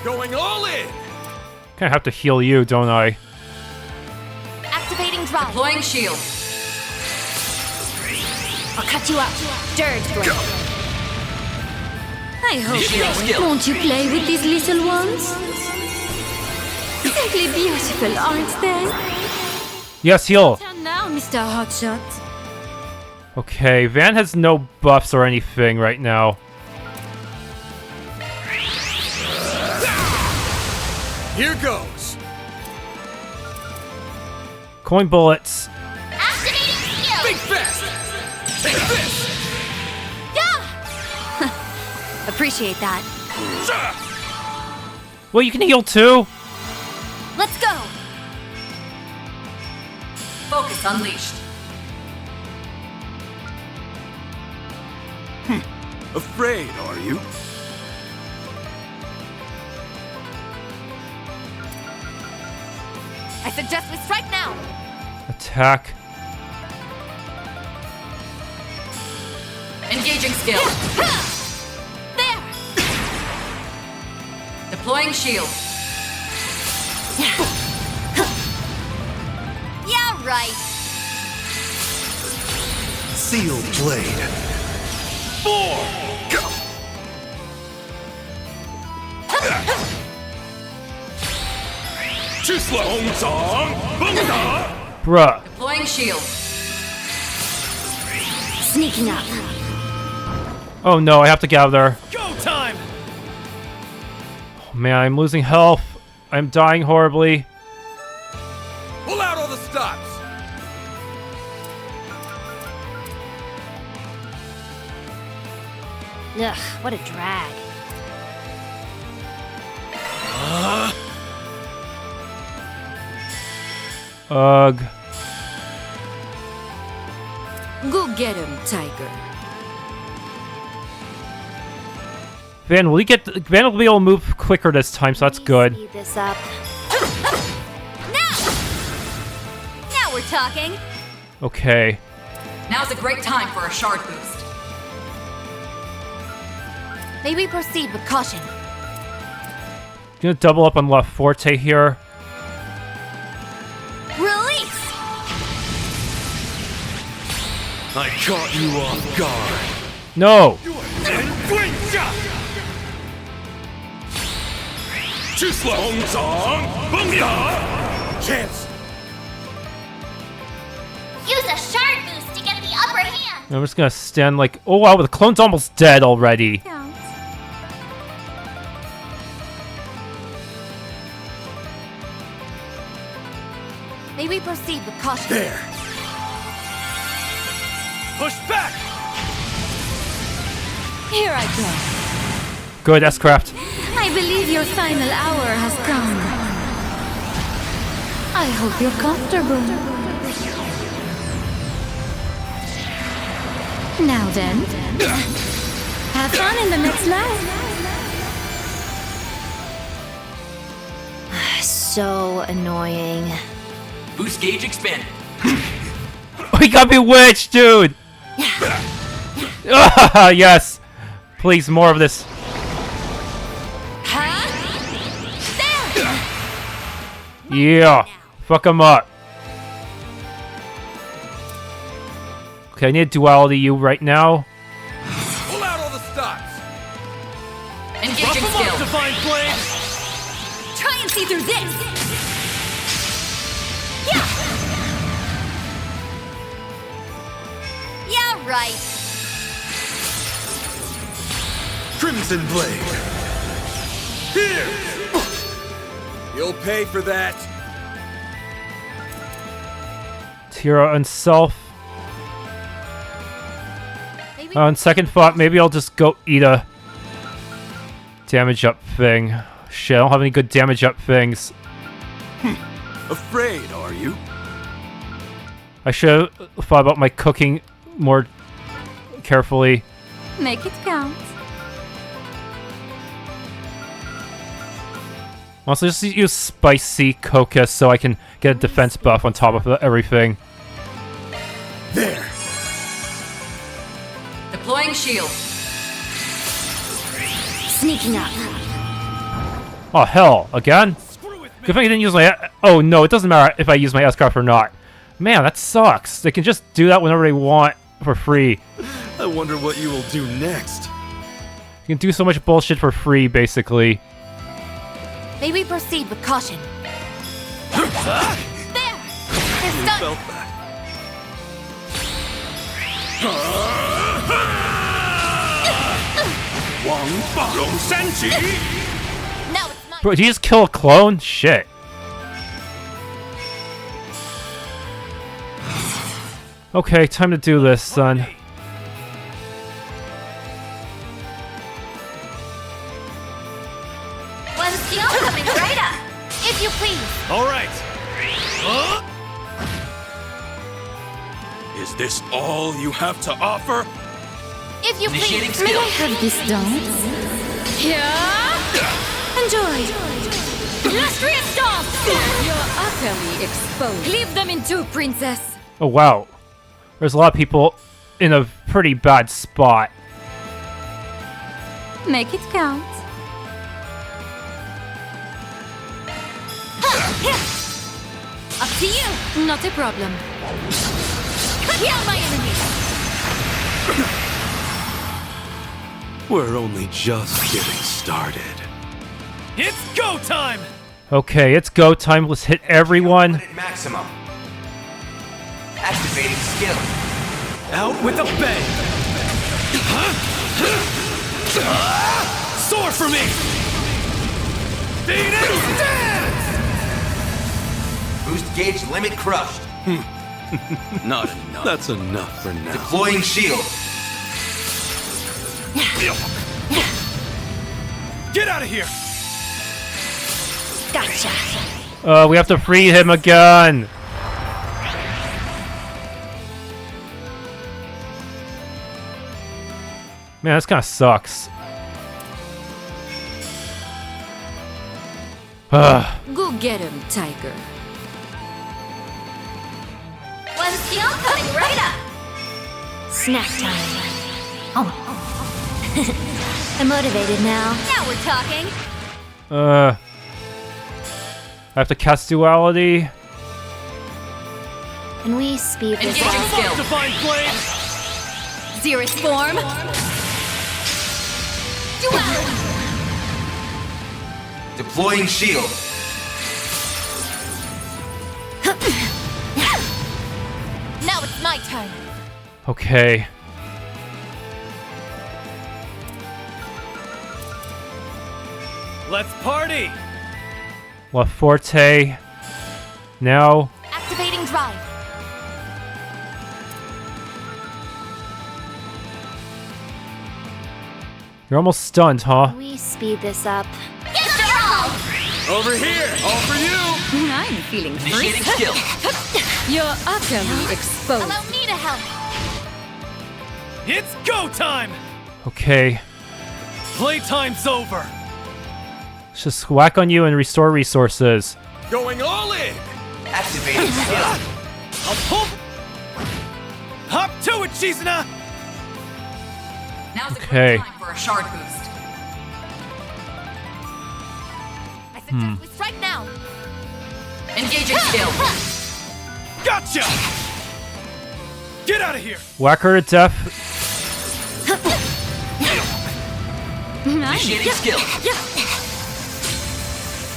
Going all in! Kinda have to heal you, don't I? Activating drive. Deploying shield. I'll cut you up. Dirge blade. I hope Shield skill. Won't you play with these little ones? Simply beautiful, aren't they? Yes, heal. Turn now, Mr. Hotshot. Okay, Van has no buffs or anything right now. Here goes! Coin bullets. Activating skill. Big fist! Take this! Appreciate that. Well, you can heal too. Let's go. Focus unleashed. Afraid, are you? I suggest we strike now. Attack. Engaging skill. There. Deploying shield. Yeah, right. Sealed blade. 4! Go! Too slow! Bruh. Deploying shield. Sneaking up. Oh no, I have to get out of there. Go time! Oh man, I'm losing health. I'm dying horribly. Pull out all the stops! Ugh, what a drag. Ugh. Go get him, Tiger. Van, will you get? Van will be able to move quicker this time, so that's good. Speed this up. Now we're talking. Okay. Now's a great time for a shard boost. May we proceed with caution? Gonna double up on La Forte here. Release. I caught you off guard. No. Too slow! Chance! Use a shard boost to get the upper hand. I'm just gonna stand like, oh wow, the clone's almost dead already. proceed with caution. There! Push back! Here I go. Good, S-Craft. I believe your final hour has come. I hope you're comfortable. Now then, have fun in the next life. So annoying. Boost gauge expanded. We got bewitched, dude! Ah, yes! Please, more of this. Yeah! Fuck him up. Okay, I need duality you right now. Pull out all the stops. Engaging skill. Divine Flame! Try and see through this! Yeah, right. Crimson Blade! Here! You'll pay for that! Tira and self. On second thought, maybe I'll just go eat a damage up thing. Shit, I don't have any good damage up things. Afraid, are you? I should have thought about my cooking more carefully. Make it count. Also, just use spicy coca so I can get a defense buff on top of everything. There! Deploying shield. Sneaking up. Oh, hell. Again? Good thing I didn't use my... Oh, no, it doesn't matter if I use my S-Craft or not. Man, that sucks. They can just do that whenever they want for free. I wonder what you will do next. You can do so much bullshit for free, basically. May we proceed with caution? There! They're stunned! Felt that. Now it's mine! Bro, did you just kill a clone? Shit. Okay, time to do this, son. One skill coming right up! If you please! Alright! Is this all you have to offer? If you Initiating please! May skill. I have this dance? Enjoy! Illustrious stomp! You're utterly exposed. Cleave them in two, princess! Oh, wow. There's a lot of people in a pretty bad spot. Make it count. Up to you! Not a problem. Cut down my enemies! We're only just getting started. It's go time! Okay, it's go time. Let's hit everyone. Unlimited maximum. Activating skill. Out with a bang! Sword for me! Phoenix dance! Boost gauge limit crushed. Not enough. That's enough for now. Deploying shield. Get out of here! Gotcha. We have to free him again. Man, this kind of sucks. Go get him, tiger. One skill coming right up! Snack time. Oh. I'm motivated now. Now we're talking! I have to cast duality. Can we speed this Engaging up? skill. Divine Flame! Xerus form! Duality! Deploying shield. Now it's my turn! Okay. Let's party! La Forte. Now. Activating You're almost stunned, huh? We speed this up. Over here! All for you! I'm feeling free. Initiating skill. You're utterly exposed. Allow me to help. It's go time! Okay. Playtime's over. Let's just whack on you and restore resources. Going all in! Activating skill. I'll pull. Hop to it, Shizuna! Now's a Okay. great time for a shard boost. I suggest we strike now. Engaging skill. Gotcha! Get out of here! Whack her to death. Initiating skill.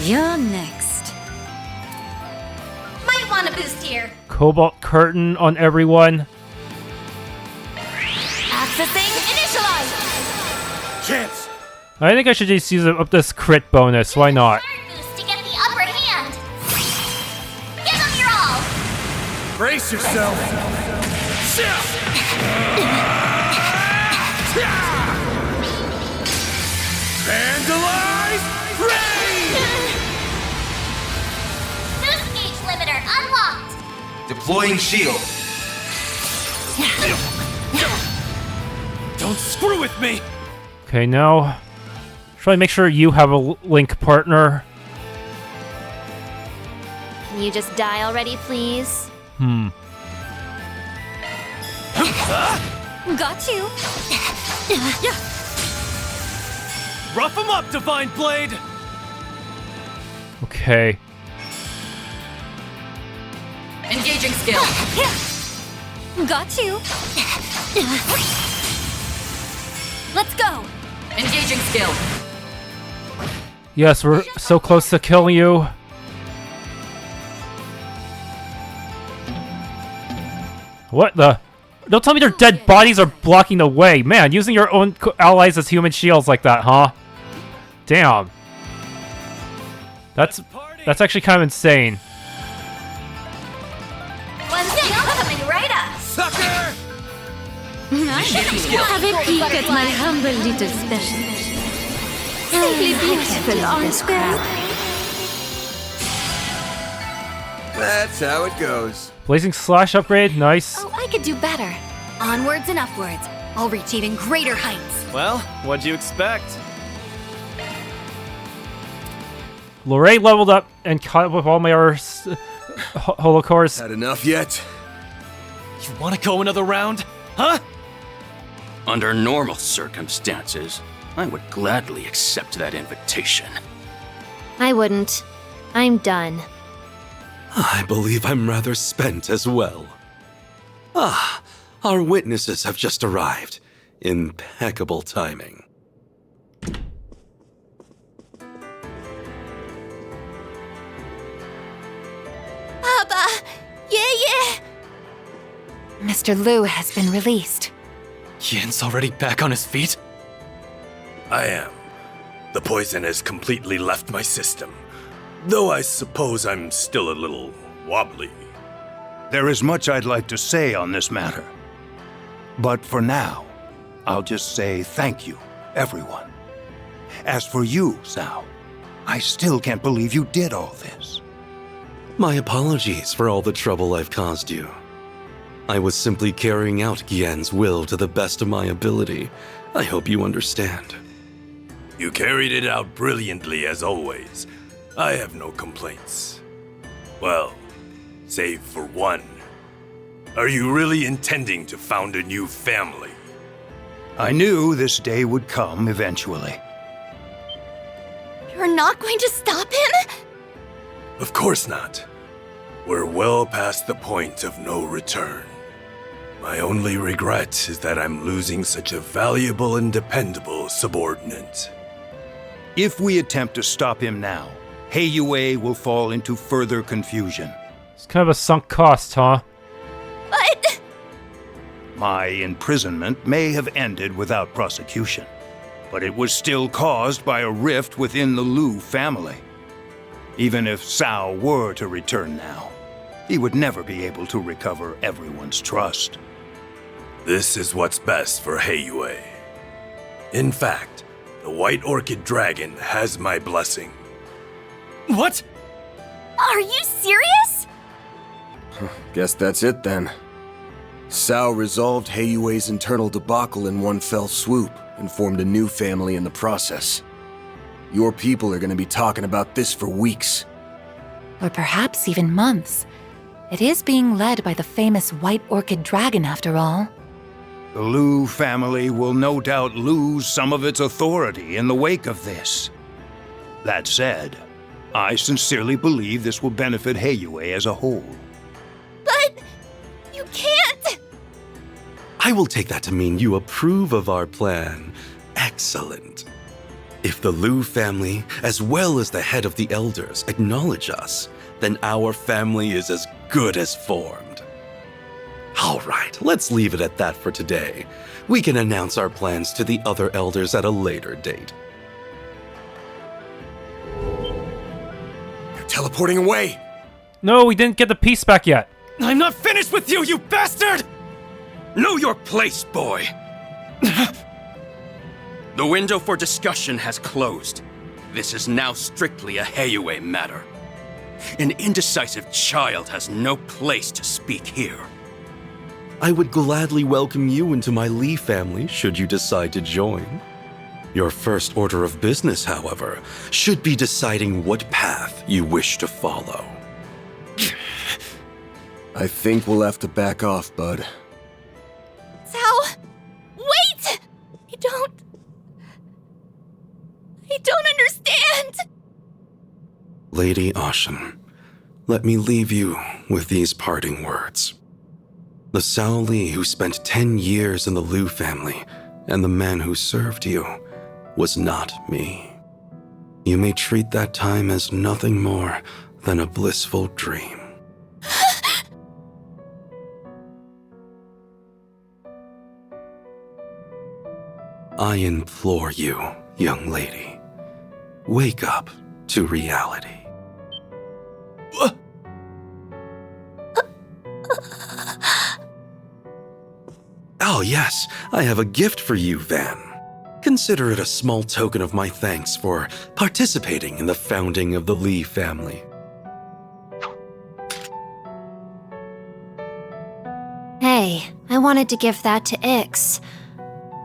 You're next. Might want a boost here. Cobalt curtain on everyone. Accessing initialize. Chance! I think I should just use up this crit bonus. Why not? Shard boost to get the upper hand. Give them your all. Brace yourself! Vandalize! Rain! Boost gauge limiter unlocked. Deploying shield. Don't screw with me! Okay, now try to make sure you have a link partner. Can you just die already, please? Got you. Rough him up, Divine Blade! Okay. Engaging skill. Got you. Let's go. Engaging skill. Yes, we're so close to killing you. What the? Don't tell me their dead bodies are blocking the way. Man, using your own allies as human shields like that, huh? Damn. That's actually kind of insane. One thing coming right up. Sucker! Initiating skill. Have a peek at my humble little special. Simply beautiful, aren't they? That's how it goes. Blazing slash upgrade, nice. Oh, I could do better. Onwards and upwards. I'll reach even greater heights. Well, what'd you expect? Lorraine leveled up and caught up with all my other holocores. Had enough yet? You wanna go another round? Huh? Under normal circumstances, I would gladly accept that invitation. I wouldn't. I'm done. I believe I'm rather spent as well. Ah, our witnesses have just arrived. Impeccable timing. Papa! Yeah. Mr. Liu has been released. Yan's already back on his feet? I am. The poison has completely left my system. Though I suppose I'm still a little wobbly. There is much I'd like to say on this matter. But for now, I'll just say thank you, everyone. As for you, Cao, I still can't believe you did all this. My apologies for all the trouble I've caused you. I was simply carrying out Gian's will to the best of my ability. I hope you understand. You carried it out brilliantly as always. I have no complaints. Well, save for one. Are you really intending to found a new family? I knew this day would come eventually. You're not going to stop him? Of course not. We're well past the point of no return. My only regret is that I'm losing such a valuable and dependable subordinate. If we attempt to stop him now, Heiyue will fall into further confusion. It's kind of a sunk cost, huh? But... My imprisonment may have ended without prosecution, but it was still caused by a rift within the Liu family. Even if Cao were to return now, he would never be able to recover everyone's trust. This is what's best for Heiyue. In fact, the White Orchid Dragon has my blessing. What? Are you serious? Guess that's it then. Cao resolved Heiyue's internal debacle in one fell swoop and formed a new family in the process. Your people are going to be talking about this for weeks. Or perhaps even months. It is being led by the famous White Orchid Dragon, after all. The Lu family will no doubt lose some of its authority in the wake of this. That said, I sincerely believe this will benefit Heiyue as a whole. But you can't! I will take that to mean you approve of our plan. Excellent. If the Lu family, as well as the head of the elders, acknowledge us, then our family is as good as formed. All right, let's leave it at that for today. We can announce our plans to the other elders at a later date. They're teleporting away! No, we didn't get the piece back yet. I'm not finished with you, you bastard! Know your place, boy! The window for discussion has closed. This is now strictly a Heiyue matter. An indecisive child has no place to speak here. I would gladly welcome you into my Li family should you decide to join. Your first order of business, however, should be deciding what path you wish to follow. I think we'll have to back off, bud. Cao! Wait! I don't understand! Lady Ashen, let me leave you with these parting words. The Cao Li who spent 10 years in the Lu family and the man who served you was not me. You may treat that time as nothing more than a blissful dream. I implore you, young lady, wake up to reality. Oh yes, I have a gift for you, Van. Consider it a small token of my thanks for participating in the founding of the Li family. Hey, I wanted to give that to Ix.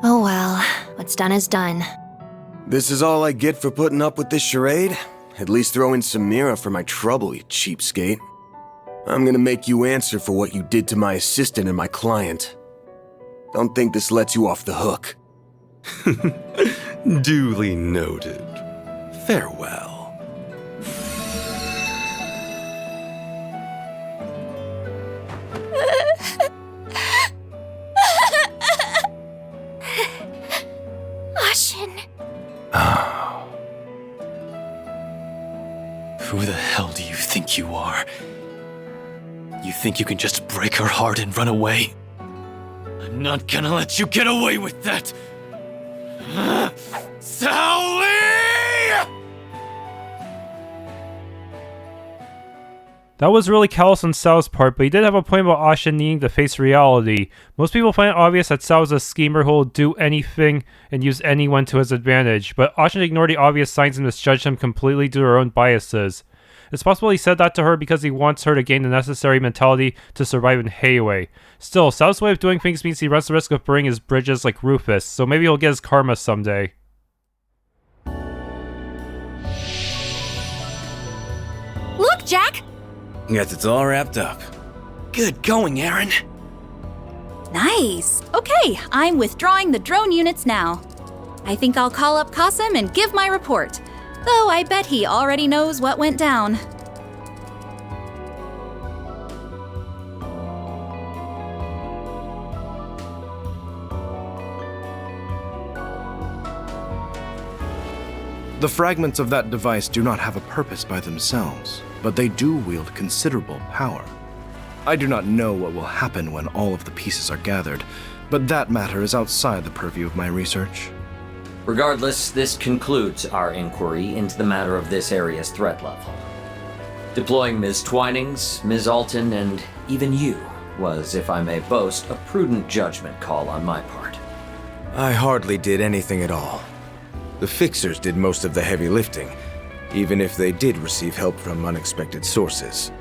Oh well, what's done is done. This is all I get for putting up with this charade? At least throw in some Mira for my trouble, you cheapskate. I'm gonna make you answer for what you did to my assistant and my client. Don't think this lets you off the hook. Duly noted. Farewell. Ashen. Who the hell do you think you are? You think you can just break her heart and run away? I'm not gonna let you get away with that! Cao Li! That was really callous on Cao's part, but he did have a point about Ashen needing to face reality. Most people find it obvious that Cao is a schemer who will do anything and use anyone to his advantage, but Ashen ignored the obvious signs and misjudged him completely due to her own biases. It's possible he said that to her because he wants her to gain the necessary mentality to survive in Heiyue. Still, Cao's way of doing things means he runs the risk of burning his bridges like Rufus, so maybe he'll get his karma someday. Look, Jack! Guess it's all wrapped up. Good going, Aaron. Nice. Okay, I'm withdrawing the drone units now. I think I'll call up Qasim and give my report. Though I bet he already knows what went down. The fragments of that device do not have a purpose by themselves, but they do wield considerable power. I do not know what will happen when all of the pieces are gathered, but that matter is outside the purview of my research. Regardless, this concludes our inquiry into the matter of this area's threat level. Deploying Ms. Twinings, Ms. Alton, and even you was, if I may boast, a prudent judgment call on my part. I hardly did anything at all. The fixers did most of the heavy lifting, even if they did receive help from unexpected sources.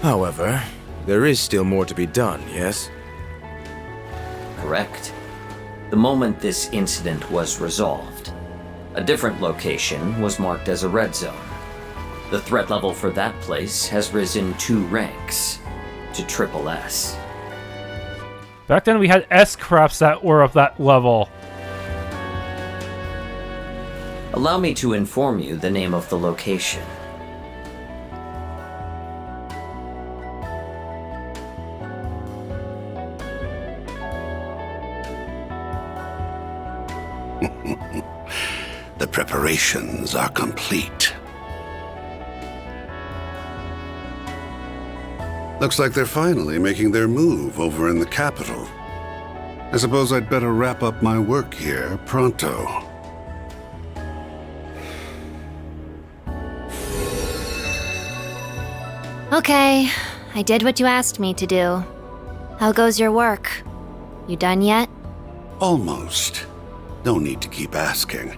However, there is still more to be done, yes? Correct. The moment this incident was resolved, a different location was marked as a red zone. The threat level for that place has risen 2 ranks to SSS. Back then we had S-crafts that were of that level. Allow me to inform you the name of the location. The preparations are complete. Looks like they're finally making their move over in the capital. I suppose I'd better wrap up my work here pronto. Okay, I did what you asked me to do. How goes your work? You done yet? Almost. No need to keep asking.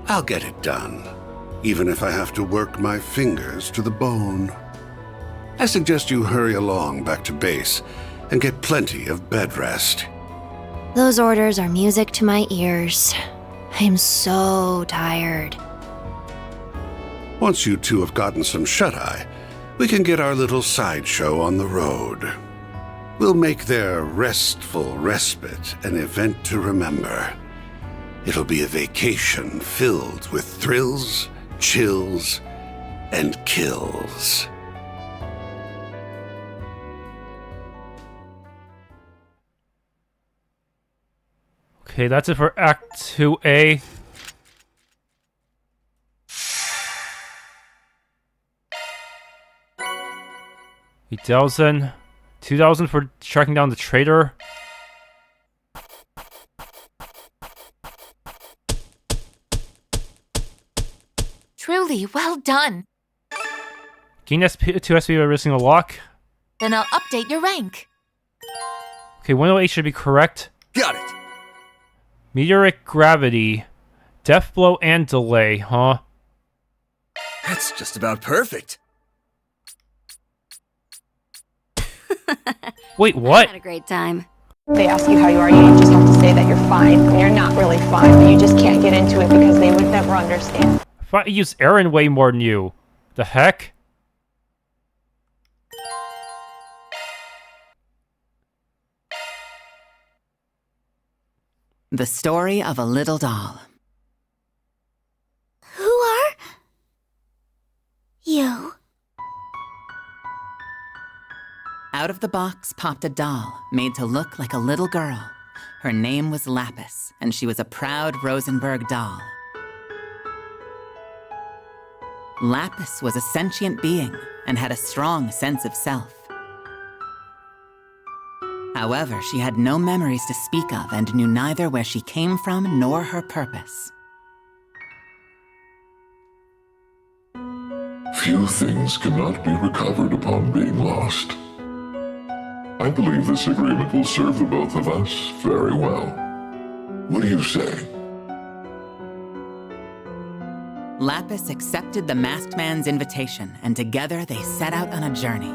I'll get it done, even if I have to work my fingers to the bone. I suggest you hurry along back to base and get plenty of bed rest. Those orders are music to my ears. I'm so tired. Once you two have gotten some shut-eye, we can get our little sideshow on the road. We'll make their restful respite an event to remember. It'll be a vacation filled with thrills, chills, and kills. Okay, that's it for Act 2A. $8,000. $2,000 for tracking down the traitor. Truly, well done. Gain 2 SP by risking a lock. Then I'll update your rank. Okay, 108 should be correct. Got it. Meteoric gravity. Death blow and delay, huh? That's just about perfect. Wait, what? I had a great time. They ask you how you are, you just have to say that you're fine, and you're not really fine, but you just can't get into it because they would never understand. I thought I used Aaron way more than you. The heck? The story of a little doll. Who are you? Out of the box popped a doll made to look like a little girl. Her name was Lapis, and she was a proud Rosenberg doll. Lapis was a sentient being and had a strong sense of self. However, she had no memories to speak of and knew neither where she came from nor her purpose. Few things cannot be recovered upon being lost. I believe this agreement will serve the both of us very well. What do you say? Lapis accepted the masked man's invitation, and together they set out on a journey.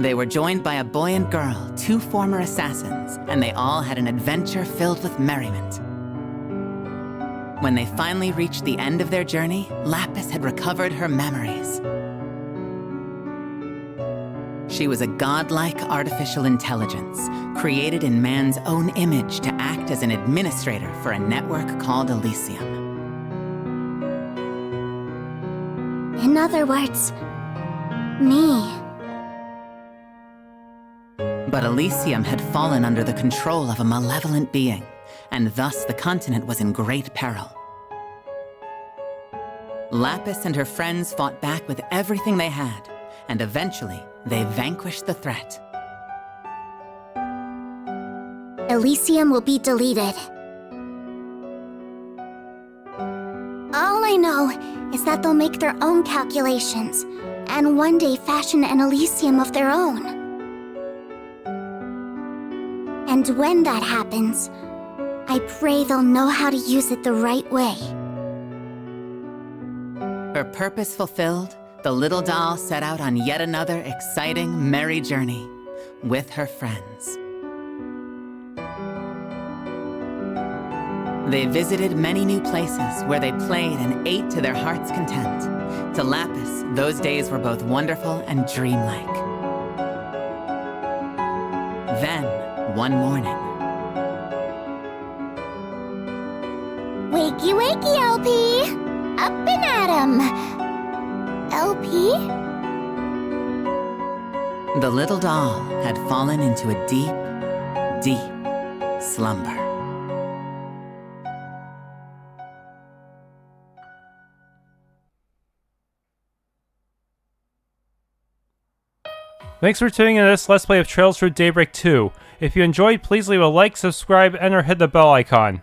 They were joined by a boy and girl, 2 former assassins, and they all had an adventure filled with merriment. When they finally reached the end of their journey, Lapis had recovered her memories. She was a godlike artificial intelligence, created in man's own image to act as an administrator for a network called Elysium. In other words, me. But Elysium had fallen under the control of a malevolent being, and thus the continent was in great peril. Lapis and her friends fought back with everything they had, and eventually, they vanquished the threat. Elysium will be deleted. All I know is that they'll make their own calculations, and one day fashion an Elysium of their own. And when that happens, I pray they'll know how to use it the right way. Her purpose fulfilled, the little doll set out on yet another exciting, merry journey with her friends. They visited many new places where they played and ate to their heart's content. To Lapis, those days were both wonderful and dreamlike. Then, one morning... Wakey, wakey, LP! Up and at 'em! LP? The little doll had fallen into a deep, deep slumber. Thanks for tuning in to this Let's Play of Trails through Daybreak 2. If you enjoyed, please leave a like, subscribe, and or hit the bell icon.